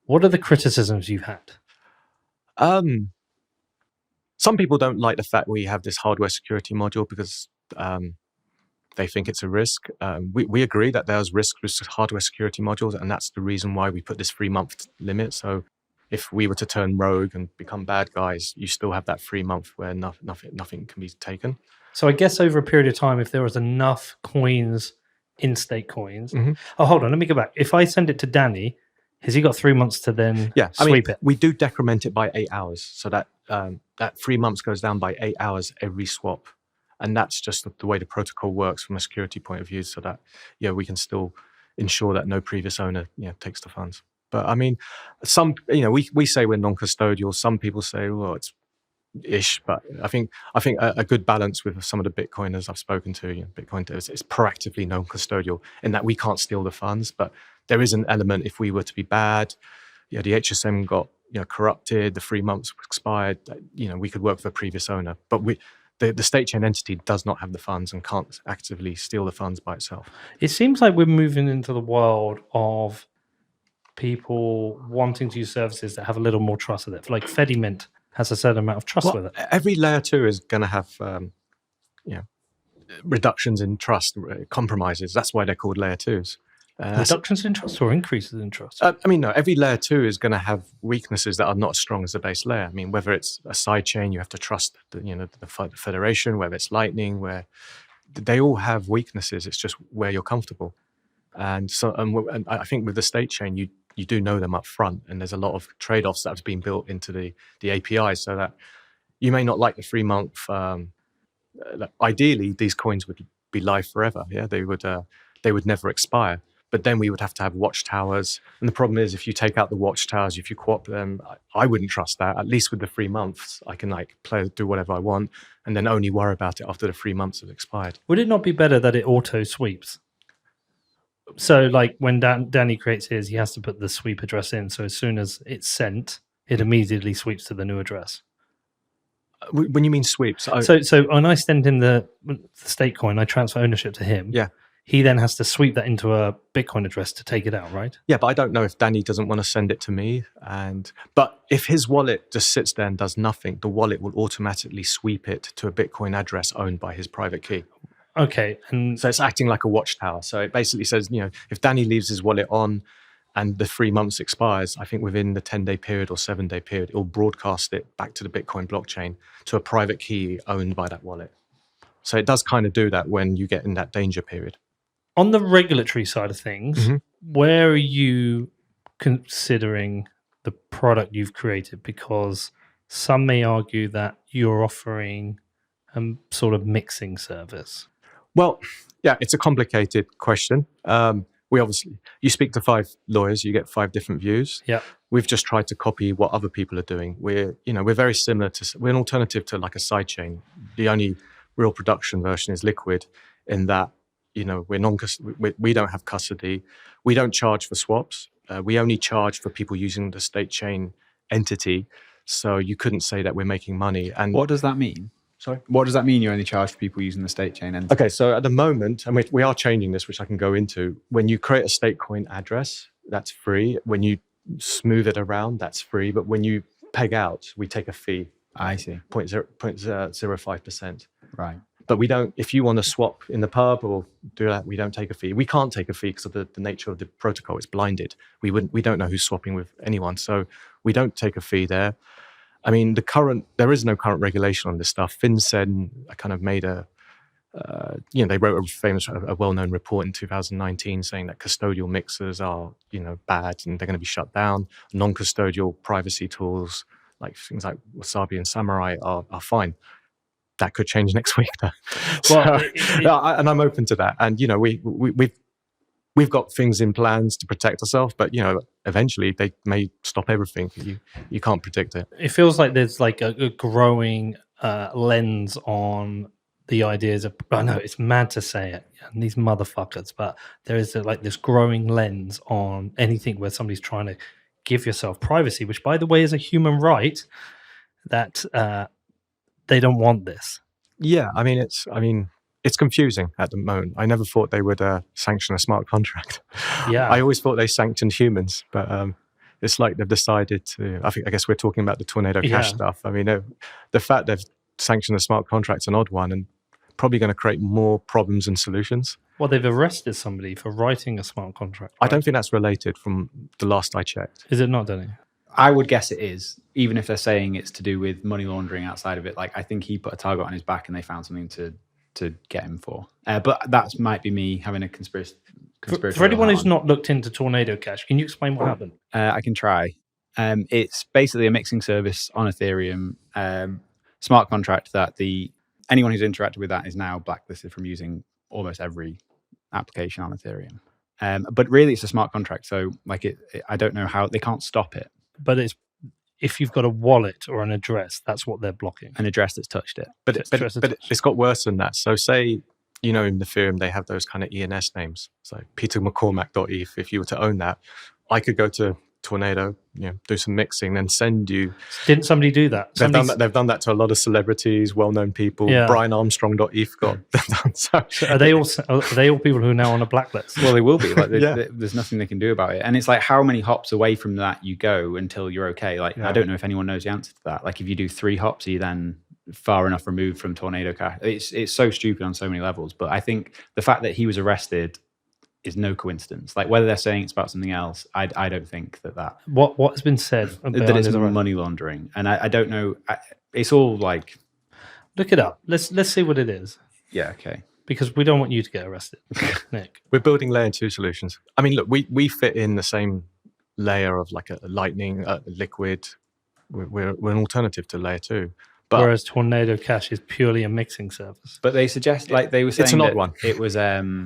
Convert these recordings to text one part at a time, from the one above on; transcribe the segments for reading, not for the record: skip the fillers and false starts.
What are the criticisms you've had? Some people don't like the fact we have this hardware security module because they think it's a risk. We agree that there's risk with hardware security modules, and that's the reason why we put this 3-month limit. So if we were to turn rogue and become bad guys, you still have that 3 month where nothing can be taken. So I guess over a period of time, if there was enough coins in Statechains. Oh, hold on, let me go back. If I send it to Danny, has he got 3 months to then sweep it? We do decrement it by 8 hours, so that that 3 months goes down by 8 hours every swap, and that's just the way the protocol works from a security point of view. So that we can still ensure that no previous owner takes the funds. But I mean, some we say we're non-custodial. Some people say, well, it's ish, but I think a good balance with some of the Bitcoiners I've spoken to, Bitcoin devs, is proactively non-custodial in that we can't steal the funds, but there is an element if we were to be bad, the HSM got corrupted, the 3 months expired, we could work for a previous owner, but the Statechain entity does not have the funds and can't actively steal the funds by itself. It seems like we're moving into the world of people wanting to use services that have a little more trust with it. Like Fedimint has a certain amount of trust with it. Every layer 2 is going to have reductions in trust, compromises. That's why they're called layer 2s. Reductions in trust or increases in trust? No, every layer 2 is going to have weaknesses that are not as strong as the base layer. I mean, whether it's a sidechain, you have to trust the federation, whether it's Lightning, where they all have weaknesses. It's just where you're comfortable. And so, and I think with the Statechain, you do know them up front, and there's a lot of trade-offs that have been built into the API, so that you may not like the 3 month. Ideally, these coins would be live forever. Yeah, they would never expire. But then we would have to have watchtowers, and the problem is if you take out the watchtowers, if you co-op them, I wouldn't trust that. At least with the 3 months, I can do whatever I want, and then only worry about it after the 3 months have expired. Would it not be better that it auto sweeps? So, like when Danny creates his, he has to put the sweep address in. So as soon as it's sent, it immediately sweeps to the new address. When you mean sweeps, so when I send him the Statecoin, I transfer ownership to him. Yeah. He then has to sweep that into a Bitcoin address to take it out, right? Yeah, but I don't know if Danny doesn't want to send it to me. But if his wallet just sits there and does nothing, the wallet will automatically sweep it to a Bitcoin address owned by his private key. Okay. And so it's acting like a watchtower. So it basically says, if Danny leaves his wallet on and the 3 months expires, I think within the 10-day period or 7-day period, it will broadcast it back to the Bitcoin blockchain to a private key owned by that wallet. So it does kind of do that when you get in that danger period. On the regulatory side of things, where are you considering the product you've created? Because some may argue that you're offering a sort of mixing service. Well, yeah, it's a complicated question. You speak to 5 lawyers, you get 5 different views. Yeah, we've just tried to copy what other people are doing. We're very similar we're an alternative to like a sidechain. The only real production version is Liquid, in that we don't have custody. We don't charge for swaps. We only charge for people using the Statechain entity. So you couldn't say that we're making money. And what does that mean? Sorry? What does that mean you only charge for people using the Statechain entity? Okay, so at the moment, and we are changing this, which I can go into, when you create a Statecoin address, that's free. When you smooth it around, that's free. But when you peg out, we take a fee. I see. 0.05%. Right. But we don't, if you want to swap in the pub or do that, we don't take a fee. We can't take a fee because of the nature of the protocol. It's blinded. We don't know who's swapping with anyone. So we don't take a fee there. I mean, there is no current regulation on this stuff. FinCEN kind of made they wrote a well-known report in 2019 saying that custodial mixers are, bad and they're going to be shut down. Non-custodial privacy tools, like things like Wasabi and Samurai are fine. That could change next week, though. And I'm open to that. And we've got things in plans to protect ourselves, but eventually they may stop everything. You can't predict it. It feels like there's like a growing lens on the ideas of. I know it's mad to say it, and these motherfuckers, but there is this growing lens on anything where somebody's trying to give yourself privacy, which, by the way, is a human right. That they don't want this. Yeah, I mean it's confusing at the moment. I never thought they would sanction a smart contract. Yeah, I always thought they sanctioned humans, but It's like they've decided to. I guess we're talking about the Tornado Cash stuff. I mean, the fact they've sanctioned a smart contract's an odd one, and probably going to create more problems than solutions. Well, they've arrested somebody for writing a smart contract. Right? I don't think that's related from the last I checked. Is it not, Danny? I would guess it is, even if they're saying it's to do with money laundering outside of it. Like, I think he put a target on his back and they found something to get him for. But that might be me having a conspiracy. For anyone who's not looked into Tornado Cash, can you explain what happened? I can try. It's basically a mixing service on Ethereum, smart contract that anyone who's interacted with that is now blacklisted from using almost every application on Ethereum. But really, it's a smart contract, so I don't know how they can't stop it. But if you've got a wallet or an address, that's what they're blocking. An address that's touched it. But it's got worse than that. So say, in Ethereum, they have those kind of ENS names. So petermccormack.eth, if you were to own that, I could go to Tornado, do some mixing, then send you. Didn't somebody do that? They've done that to a lot of celebrities, well-known people. Yeah. BrianArmstrong.eth got done. So are they all people who are now on a blacklist? Well, they will be. There's nothing they can do about it. And it's like, how many hops away from that you go until you're okay? I don't know if anyone knows the answer to that. Like, if you do 3 hops, are you then far enough removed from Tornado Cash? It's so stupid on so many levels. But I think the fact that he was arrested is no coincidence. Like, whether they're saying it's about something else, I don't think that what has been said that it's money laundering, and I don't know. It's all like, look it up. Let's see what it is. Yeah, okay. Because we don't want you to get arrested, Nick. We're building layer 2 solutions. I mean, look, we fit in the same layer of like a Lightning, Liquid. We're an alternative to layer 2. But, whereas Tornado Cash is purely a mixing service. But they suggest, they were saying it's an odd one. It was... All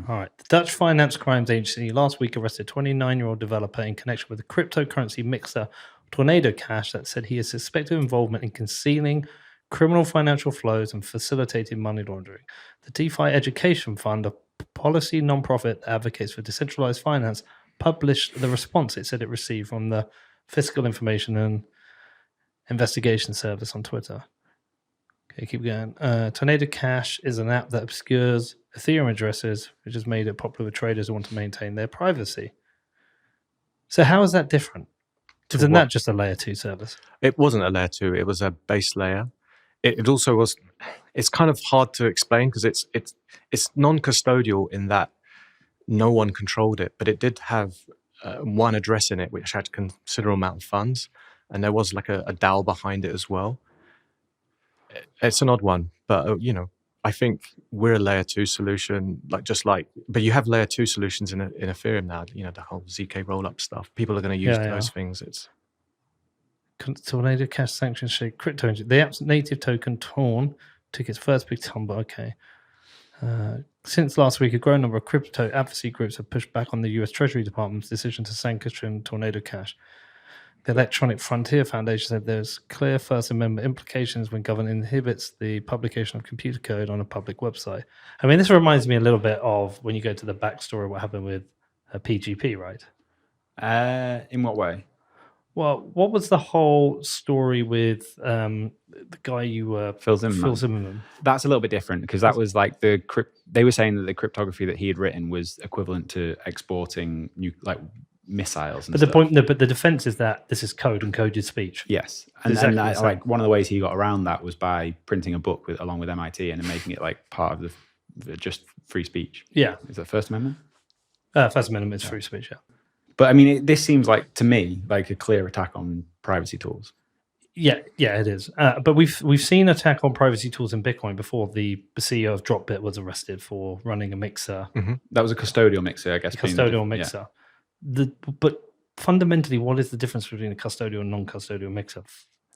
right. The Dutch Finance Crimes Agency last week arrested a 29-year-old developer in connection with a cryptocurrency mixer, Tornado Cash, that said he is suspected of involvement in concealing criminal financial flows and facilitating money laundering. The DeFi Education Fund, a policy nonprofit that advocates for decentralized finance, published the response it said it received from the Fiscal Information and Investigation Service on Twitter. Okay, keep going. Tornado Cash is an app that obscures Ethereum addresses, which has made it popular with traders who want to maintain their privacy. So how is that different? Isn't that just a layer 2 service? It wasn't a layer 2. It was a base layer. It also was. It's kind of hard to explain because it's non-custodial in that no one controlled it, but it did have one address in it which had a considerable amount of funds, and there was like a DAO behind it as well. It's an odd one, but I think we're a layer 2 solution, but you have layer 2 solutions in Ethereum now. The whole ZK rollup stuff. People are going to use those things. It's Tornado Cash sanctions shade crypto engine. The app's native token Torn took its first big tumble. Okay. Since last week, a growing number of crypto advocacy groups have pushed back on the US Treasury Department's decision to sanction Tornado Cash. The Electronic Frontier Foundation said there's clear First Amendment implications when government inhibits the publication of computer code on a public website. I mean, this reminds me a little bit of when you go to the backstory, what happened with PGP, right? In what way? Well, what was the whole story with the guy you were... Phil Zimmerman. That's a little bit different because that was like they were saying that the cryptography that he had written was equivalent to exporting missiles and stuff. But the defense is that this is code and coded speech. Yes, and one of the ways he got around that was by printing a book along with MIT and making it like part of the just free speech. Yeah, is that First Amendment? First Amendment is free speech. Yeah, but I mean, this seems like to me like a clear attack on privacy tools. Yeah, it is. But we've seen attack on privacy tools in Bitcoin before. The CEO of Dropbit was arrested for running a mixer. Mm-hmm. That was a custodial mixer, I guess. Custodial mixer. Yeah. But fundamentally, what is the difference between a custodial and non-custodial mixer?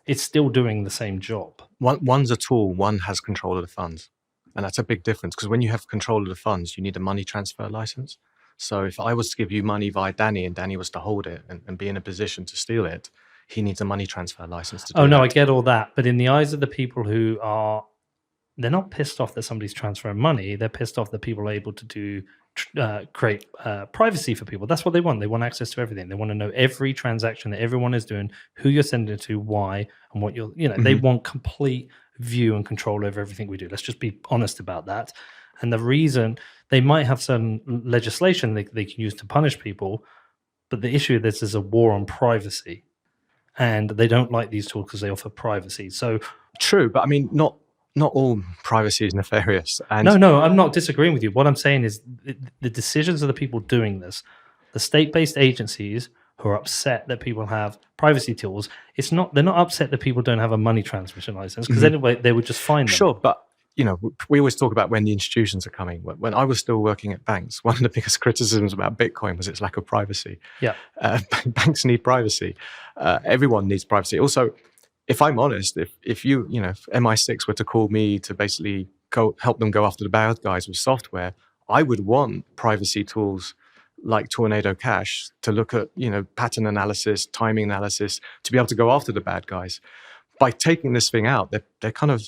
It's still doing the same job. One's a tool, one has control of the funds. And that's a big difference because when you have control of the funds, you need a money transfer license. So if I was to give you money via Danny and Danny was to hold it and be in a position to steal it, he needs a money transfer license to do that. No, I get all that. But in the eyes of the people who are, they're not pissed off that somebody's transferring money. They're pissed off that people are able to create privacy for people. That's what they want. They want access to everything. They want to know every transaction that everyone is doing, who you're sending it to, why, and what you're, they want complete view and control over everything we do. Let's just be honest about that. And the reason they might have some legislation they can use to punish people, But the issue of this is a war on privacy, and they don't like these tools because they offer privacy. So True, but I mean, not all privacy is nefarious. And no, I'm not disagreeing with you. What I'm saying is the decisions of the people doing this, the state-based agencies who are upset that people have privacy tools, they're not upset that people don't have a money transmission license, because anyway they would just find them. Sure, but we always talk about when the institutions are coming. When I was still working at banks, one of the biggest criticisms about Bitcoin was its lack of privacy. Yeah, banks need privacy. Everyone needs privacy. Also, if I'm honest, if MI6 were to call me to basically help them go after the bad guys with software, I would want privacy tools like Tornado Cash to look at pattern analysis, timing analysis, to be able to go after the bad guys. By taking this thing out, they're kind of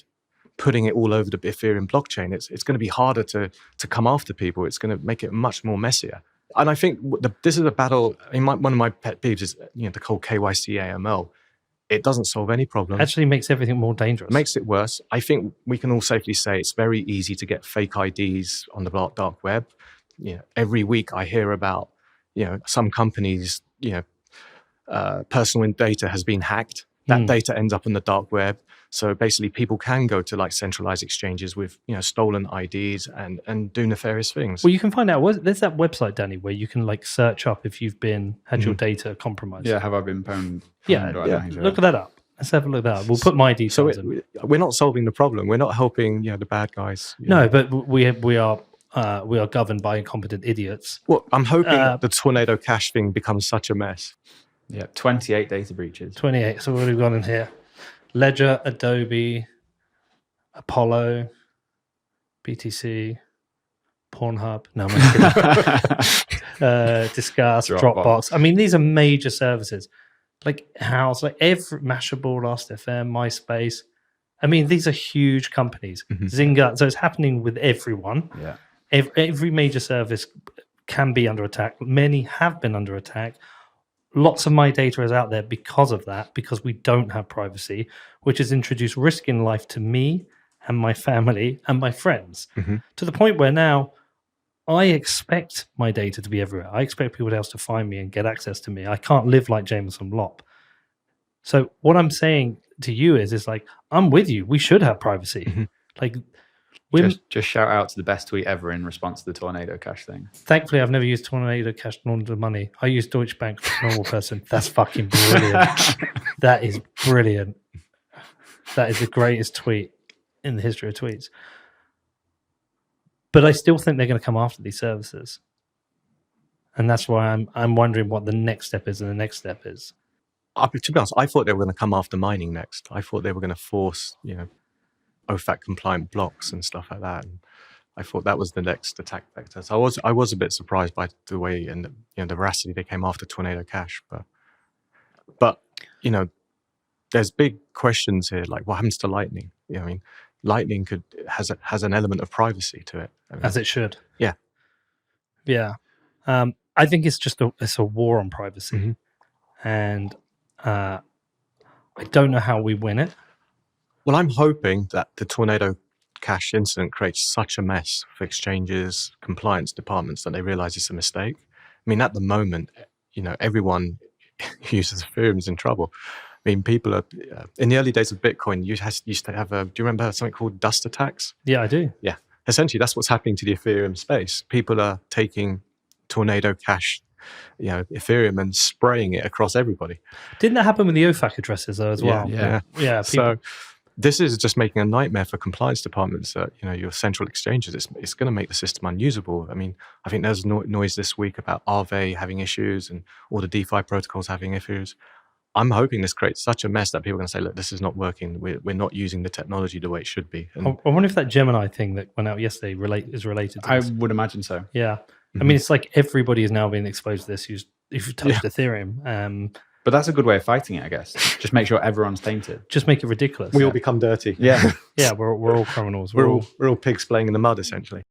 putting it all over the Ethereum blockchain. It's going to be harder to come after people. It's going to make it much more messier. And I think this is a battle. I mean, one of my pet peeves is the whole KYC AML. It doesn't solve any problem. actually makes everything more dangerous. It makes it worse. I think we can all safely say it's very easy to get fake IDs on the dark web. Every week I hear about some companies personal data has been hacked. That data ends up on the dark web. So basically, people can go to like centralized exchanges with stolen IDs and do nefarious things. Well, you can find out. There's that website, Danny, where you can like search up if you've had your data compromised. Yeah, have I been pwned? Yeah. Look that up. Let's have a look at that. We'll put my details in. We're not solving the problem. We're not helping the bad guys. No, but we are governed by incompetent idiots. Well, I'm hoping the Tornado Cash thing becomes such a mess. Yeah, 28 data breaches. 28. So what have we got in here? Ledger, Adobe, Apollo, BTC, Pornhub. No, I'm kidding. Discuss, Dropbox. I mean, these are major services. Like House, like every Mashable, Last.fm, MySpace. I mean, these are huge companies. Zynga. So it's happening with everyone. Yeah. Every major service can be under attack. Many have been under attack. Lots of my data is out there because of that, because we don't have privacy, which has introduced risk in life to me and my family and my friends, to the point where now I expect my data to be everywhere. I expect people else to find me and get access to me. I can't live like Jameson Lopp. So what I'm saying to you is like, I'm with you. We should have privacy. Like, just shout out to the best tweet ever in response to the Tornado Cash thing. Thankfully, I've never used Tornado Cash to launder money. I use Deutsche Bank for a normal person. That's fucking brilliant. That is brilliant. That is the greatest tweet in the history of tweets. But I still think they're going to come after these services. And that's why I'm wondering what the next step is, and the next step is. To be honest, I thought they were going to come after mining next. I thought they were going to force, OFAC compliant blocks and stuff like that. And I thought that was the next attack vector. So I was a bit surprised by the way and the veracity they came after Tornado Cash. But there's big questions here, like what happens to Lightning? I mean, Lightning has an element of privacy to it. I mean, as it should. Yeah. Yeah. I think it's just it's a war on privacy. And I don't know how we win it. Well, I'm hoping that the Tornado Cash incident creates such a mess for exchanges, compliance departments, that they realize it's a mistake. I mean, at the moment, everyone who uses Ethereum is in trouble. I mean, people are in the early days of Bitcoin. You used to have do you remember something called dust attacks? Yeah, I do. Yeah, essentially, that's what's happening to the Ethereum space. People are taking Tornado Cash, Ethereum, and spraying it across everybody. Didn't that happen with the OFAC addresses though as well? Yeah. So this is just making a nightmare for compliance departments. Your central exchanges. It's going to make the system unusable. I mean, I think there's noise this week about Aave having issues and all the DeFi protocols having issues. I'm hoping this creates such a mess that people are going to say, look, this is not working. We're not using the technology the way it should be. And I wonder if that Gemini thing that went out yesterday is related to this. I would imagine so. Yeah. I mean, it's like everybody is now being exposed to this if you've touched Ethereum. But that's a good way of fighting it, I guess. Just make sure everyone's tainted. Just make it ridiculous. we all become dirty. Yeah. Yeah, we're all criminals. We're all pigs playing in the mud, essentially.